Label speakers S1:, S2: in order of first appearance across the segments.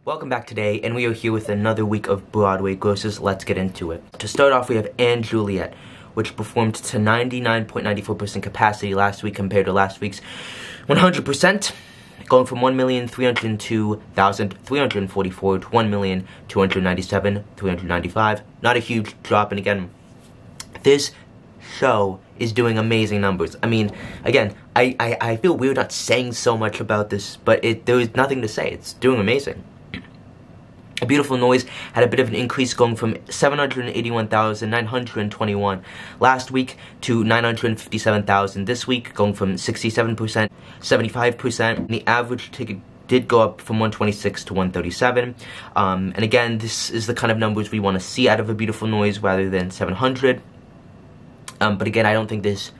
S1: Welcome back today, and we are here with another week of Broadway grosses. Let's get into it. To start off, we have & Juliet, which performed to 99.94% capacity last week compared to last week's 100%, going from 1,302,344 to 1,297,395. Not a huge drop, and again, this show is doing amazing numbers. I mean, again, I feel weird not saying so much about this, but there is nothing to say. It's doing amazing. A Beautiful Noise had a bit of an increase, going from 781,921 last week to 957,000 this week, going from 67%, 75%. The average ticket did go up from 126 to 137. And again, this is the kind of numbers we want to see out of A Beautiful Noise rather than 700. But again, I don't think this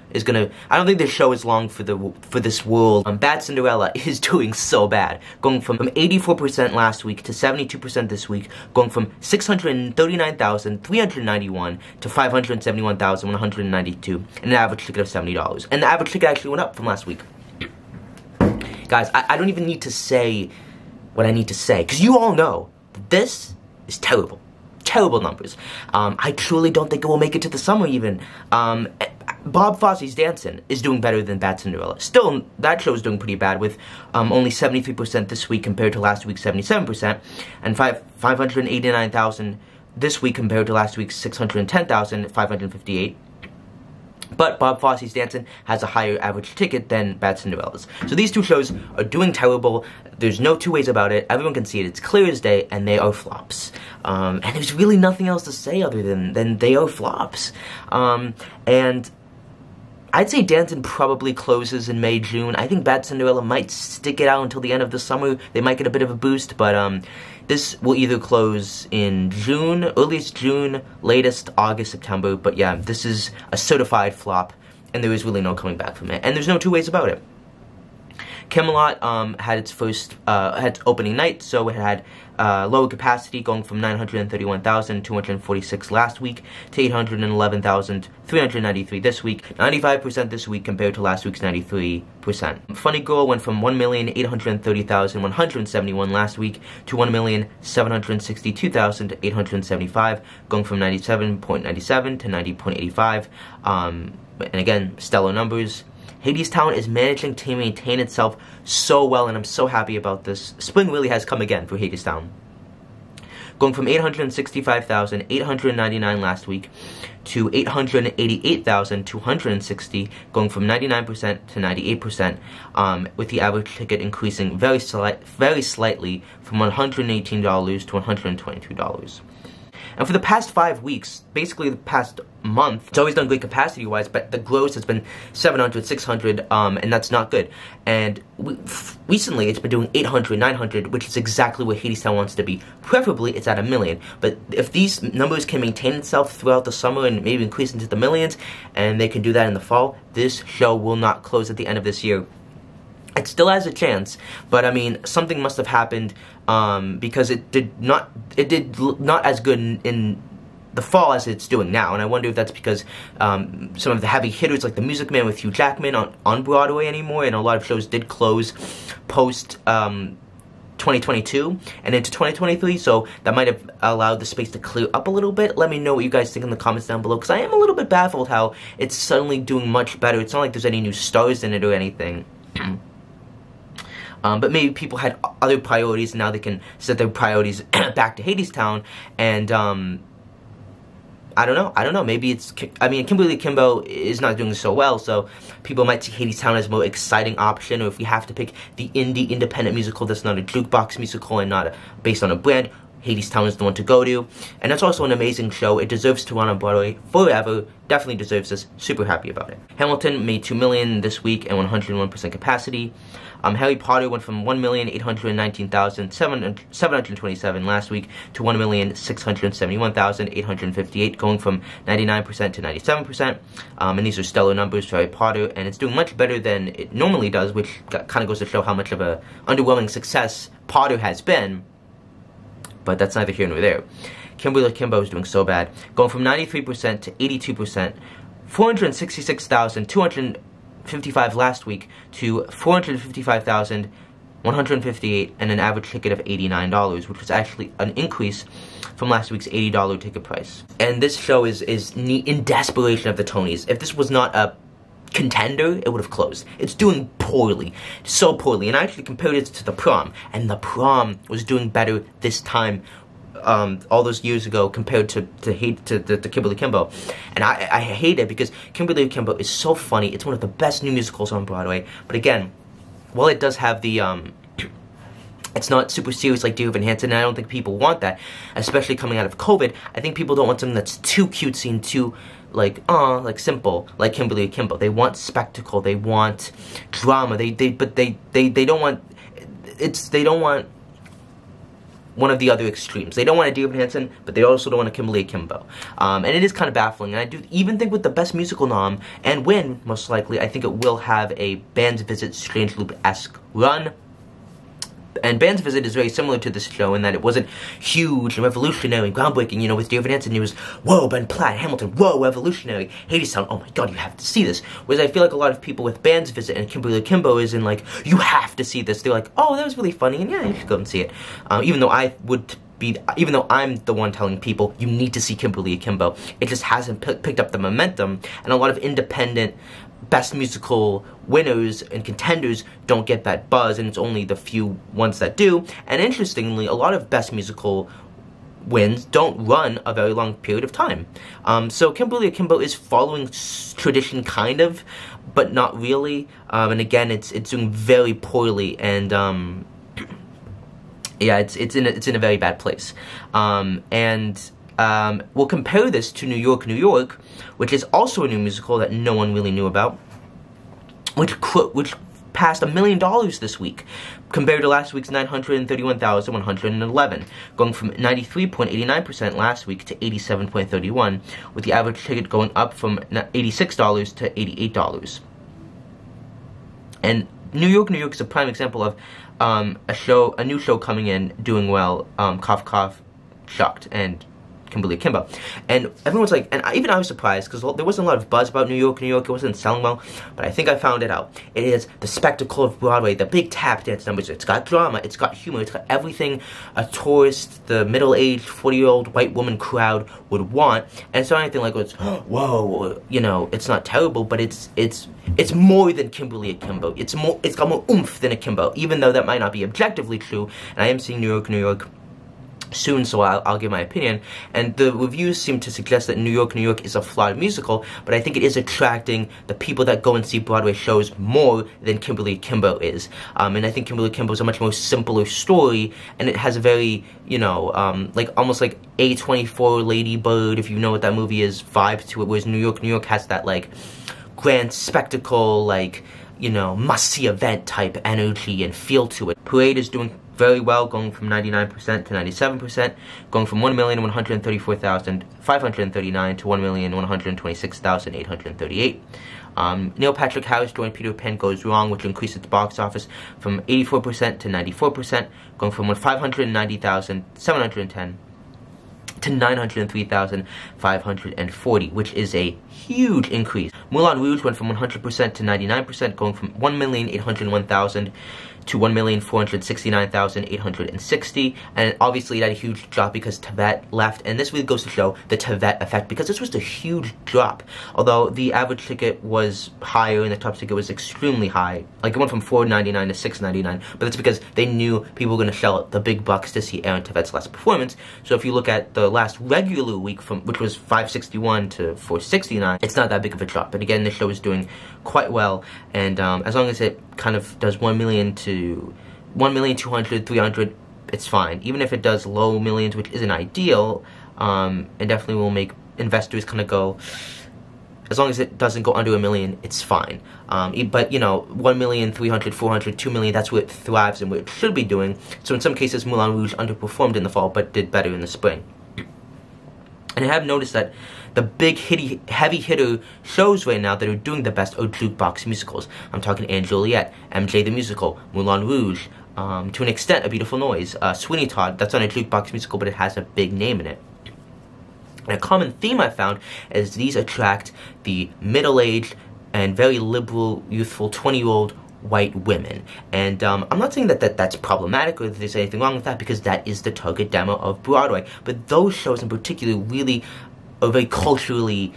S1: show is long for this world. Bad Cinderella is doing so bad, going from 84% last week to 72% this week, going from 639,391 to 571,192, and an average ticket of $70. And the average ticket actually went up from last week. Guys, I don't even need to say what I need to say, because you all know that this is terrible. Terrible numbers. I truly don't think it will make it to the summer even. Bob Fosse's Dancin' is doing better than Bad Cinderella. Still, that show is doing pretty bad with only 73% this week compared to last week's 77%, and 589,000 this week compared to last week's 610,558. But Bob Fosse's Dancin' has a higher average ticket than Bad Cinderella's. So these two shows are doing terrible. There's no two ways about it. Everyone can see it. It's clear as day, and they are flops. And there's really nothing else to say other than they are flops. And I'd say Dancin' probably closes in May, June. I think Bad Cinderella might stick it out until the end of the summer. They might get a bit of a boost, but this will either close in June, earliest June, latest August, September. But yeah, this is a certified flop, and there is really no coming back from it. And there's no two ways about it. Camelot had its opening night, so it had lower capacity, going from 931,246 last week to 811,393 this week, 95% this week compared to last week's 93%. Funny Girl went from 1,830,171 last week to 1,762,875, going from 97.97 to 90.85. And again, stellar numbers. Hadestown is managing to maintain itself so well, and I'm so happy about this. Spring really has come again for Hadestown. Going from 865,899 last week to 888,260, going from 99% to 98%, with the average ticket increasing very slightly from $118 to $122. And for the past 5 weeks, basically the past month, it's always done great capacity-wise, but the gross has been 700, 600, and that's not good. And recently, it's been doing 800, 900, which is exactly where Hadestown wants to be. Preferably, it's at 1 million. But if these numbers can maintain itself throughout the summer and maybe increase into the millions, and they can do that in the fall, this show will not close at the end of this year. It still has a chance, but I mean, something must have happened because it did not as good in the fall as it's doing now, and I wonder if that's because some of the heavy hitters like The Music Man with Hugh Jackman aren't on Broadway anymore, and a lot of shows did close post 2022 and into 2023, so that might have allowed the space to clear up a little bit. Let me know what you guys think in the comments down below, because I am a little bit baffled how it's suddenly doing much better. It's not like there's any new stars in it or anything. But maybe people had other priorities, and now they can set their priorities back to Hadestown, and I don't know, maybe it's, I mean, Kimberly Kimbo is not doing so well, so people might see Hadestown as a more exciting option, or if we have to pick the independent musical that's not a jukebox musical and not based on a brand, Hadestown is the one to go to. And it's also an amazing show. It deserves to run on Broadway forever. Definitely deserves this. Super happy about it. Hamilton made 2 million this week and 101% capacity. Harry Potter went from 1,819,727 last week to 1,671,858, going from 99% to 97%. And these are stellar numbers for Harry Potter, and it's doing much better than it normally does, which kind of goes to show how much of a underwhelming success Potter has been. But that's neither here nor there. Kimberly Kimbo is doing so bad, going from 93% to 82%, 466,255 last week to 455,000 $158, and an average ticket of $89, which was actually an increase from last week's $80 ticket price. And this show is in desperation of the Tonys. If this was not a contender, it would have closed. It's doing poorly, so poorly. And I actually compared it to the Prom, and the Prom was doing better this time, all those years ago, compared to Kimberly Kimbo. And I hate it because Kimberly Kimbo is so funny. It's one of the best new musicals on Broadway. But again, while it does have the it's not super serious like Dear Evan Hansen, and I don't think people want that, especially coming out of COVID. I think people don't want something that's too cutesy and too like simple, like Kimberly Kimbo. They want spectacle, they want drama, they don't want one of the other extremes. They don't want a Dear Evan Hansen, but they also don't want a Kimberly Kimbo. And it is kind of baffling. And I do even think with the Best Musical nom, and win, most likely, I think it will have a Band's Visit Strange Loop-esque run. And Band's Visit is very similar to this show in that it wasn't huge and revolutionary and groundbreaking. You know, with Dear Evan Hansen, it was, whoa, Ben Platt, Hamilton, whoa, revolutionary, Hadestown, oh my god, you have to see this. Whereas I feel like a lot of people with Band's Visit and Kimberly Kimbo is in like, you have to see this. They're like, oh, that was really funny, and yeah, you should go and see it. Even though I'm the one telling people, you need to see Kimberly Kimbo, it just hasn't picked up the momentum, and a lot of independent Best Musical winners and contenders don't get that buzz, and it's only the few ones that do. And interestingly, a lot of Best Musical wins don't run a very long period of time. So Kimberly Kimbo is following tradition, kind of, but not really. And again, it's doing very poorly, and yeah, it's in a very bad place. We'll compare this to New York, New York, which is also a new musical that no one really knew about, which passed $1 million this week, compared to last week's $931,111, going from 93.89% last week to 87.31%, with the average ticket going up from $86 to $88. And New York, New York is a prime example of a new show coming in, doing well, cough cough, Shocked, and Kimberly Kimbo. And everyone's like, and even I was surprised, because there wasn't a lot of buzz about New York, New York, it wasn't selling well, but I think I found it out. It is the spectacle of Broadway, the big tap dance numbers, it's got drama, it's got humor, it's got everything a tourist, the middle-aged, 40-year-old white woman crowd would want, and it's not anything like, it's, whoa, you know, it's not terrible, but it's more than Kimberly Kimbo. It's got more oomph than a Kimbo, even though that might not be objectively true, and I am seeing New York, New York soon, so I'll give my opinion. And the reviews seem to suggest that New York, New York is a flawed musical, but I think it is attracting the people that go and see Broadway shows more than Kimberly Kimbo is. And I think Kimberly Kimbo is a much more simpler story, and it has a very, you know, like almost like A24 Lady Bird, if you know what that movie is, vibe to it, whereas New York, New York has that like grand spectacle, like, you know, must-see event type energy and feel to it. Parade is doing very well, going from 99% to 97%, going from 1,134,539 to 1,126,838. Neil Patrick Harris joined Peter Pan Goes Wrong, which increased its box office from 84% to 94%, going from 590,710 to 903,540, which is a huge increase. Moulin Rouge went from 100% to 99%, going from 1,801,000 to 1,469,860, and obviously that a huge drop because Tevet left, and this really goes to show the Tevet effect, because this was a huge drop. Although the average ticket was higher and the top ticket was extremely high, like it went from $4.99 to $6.99, but that's because they knew people were going to shell the big bucks to see Aaron Tevet's last performance. So if you look at the last regular week, which was $5.61 to $4.69, it's not that big of a drop. But again, the show is doing quite well, and as long as it kind of does 1 million to 1,200,000, 300, it's fine. Even if it does low millions, which isn't ideal, it definitely will make investors kind of go, as long as it doesn't go under 1 million, it's fine. But, you know, 1,300,000, 400, 2 million, that's where it thrives and where it should be doing. So in some cases, Moulin Rouge underperformed in the fall, but did better in the spring. And I have noticed that the big heavy hitter shows right now that are doing the best are jukebox musicals. I'm talking Anne Juliet, MJ the Musical, Moulin Rouge, to an extent A Beautiful Noise, Sweeney Todd. That's not a jukebox musical, but it has a big name in it. And a common theme I found is these attract the middle-aged and very liberal, youthful 20-year-old white women. And I'm not saying that that's problematic or that there's anything wrong with that, because that is the target demo of Broadway. But those shows in particular really are very culturally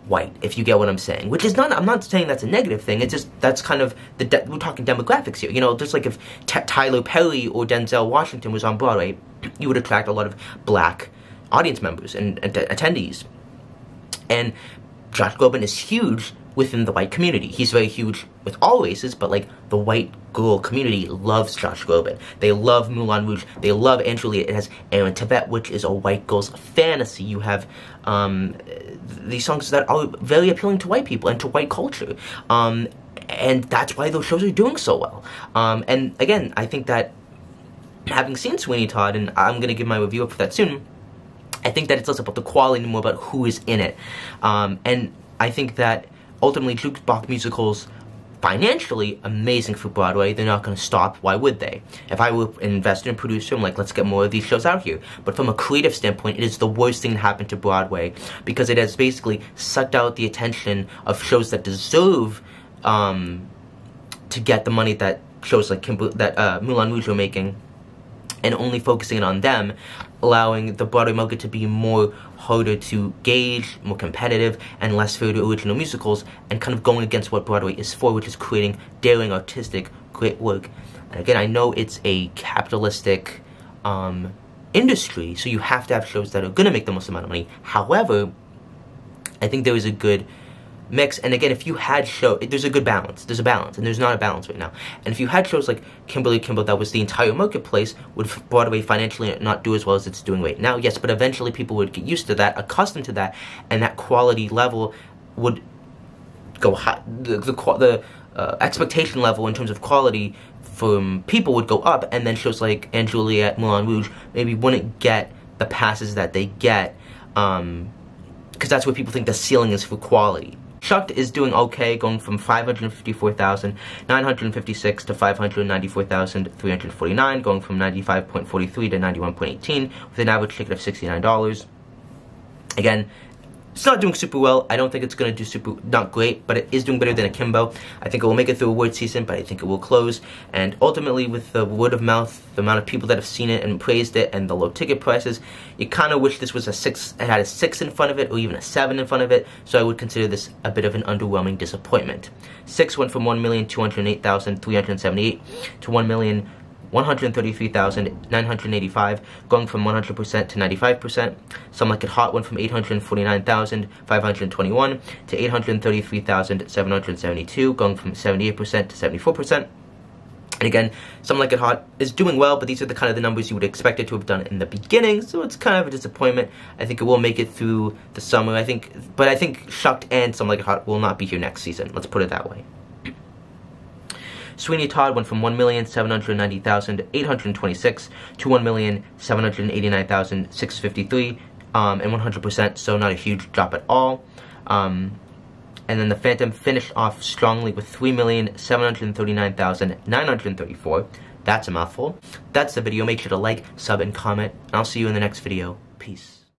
S1: white, if you get what I'm saying. Which is not, I'm not saying that's a negative thing, it's just, that's kind of, we're talking demographics here. You know, just like if Tyler Perry or Denzel Washington was on Broadway, you would attract a lot of black audience members and attendees. And Josh Groban is huge within the white community. He's very huge with all races, but like the white girl community loves Josh Groban. They love Moulin Rouge. They love Angelia. It has Aaron Tveit, which is a white girl's fantasy. You have these songs that are very appealing to white people and to white culture. And that's why those shows are doing so well. And again, I think that having seen Sweeney Todd, and I'm going to give my review up for that soon, I think that it's less about the quality and more about who is in it. And I think that ultimately jukebox musicals, financially amazing for Broadway. They're not going to stop. Why would they? If I were an investor and producer, I'm like, let's get more of these shows out here. But from a creative standpoint, it is the worst thing that happened to Broadway, because it has basically sucked out the attention of shows that deserve to get the money that shows like Moulin Rouge are making, and only focusing it on them, allowing the Broadway market to be more harder to gauge, more competitive, and less fair to original musicals, and kind of going against what Broadway is for, which is creating daring, artistic, great work. And again, I know it's a capitalistic industry, so you have to have shows that are going to make the most amount of money. However, I think there is a good mix, and again, if you had there's a good balance. There's a balance, and there's not a balance right now. And if you had shows like Kimberly Kimball, that was the entire marketplace, would Broadway financially not do as well as it's doing right now? Yes, but eventually people would get used to that, accustomed to that, and that quality level would go high. The expectation level in terms of quality from people would go up, and then shows like Anne Juliet, Moulin Rouge maybe wouldn't get the passes that they get, because that's what people think the ceiling is for quality. Shucked is doing okay, going from 554,956 to 594,349, going from 95.43 to 91.18, with an average ticket of $69. Again, it's not doing super well. I don't think it's going to do not great, but it is doing better than Akimbo. I think it will make it through award season, but I think it will close. And ultimately, with the word of mouth, the amount of people that have seen it and praised it, and the low ticket prices, you kind of wish this was a 6, it had a 6 in front of it, or even a 7 in front of it, so I would consider this a bit of an underwhelming disappointment. 6 went from 1,208,378 to 1,133,985, going from 100% to 95%. Some Like It Hot went from 849,521 to 833,772, going from 78% to 74%. And again, Some Like It Hot is doing well, but these are the kind of the numbers you would expect it to have done in the beginning, so it's kind of a disappointment. I think it will make it through the summer, but I think Shucked and Some Like It Hot will not be here next season. Let's put it that way. Sweeney Todd went from 1,790,826 to 1,789,653, and 100%, so not a huge drop at all. And then the Phantom finished off strongly with 3,739,934. That's a mouthful. That's the video. Make sure to like, sub, and comment, and I'll see you in the next video. Peace.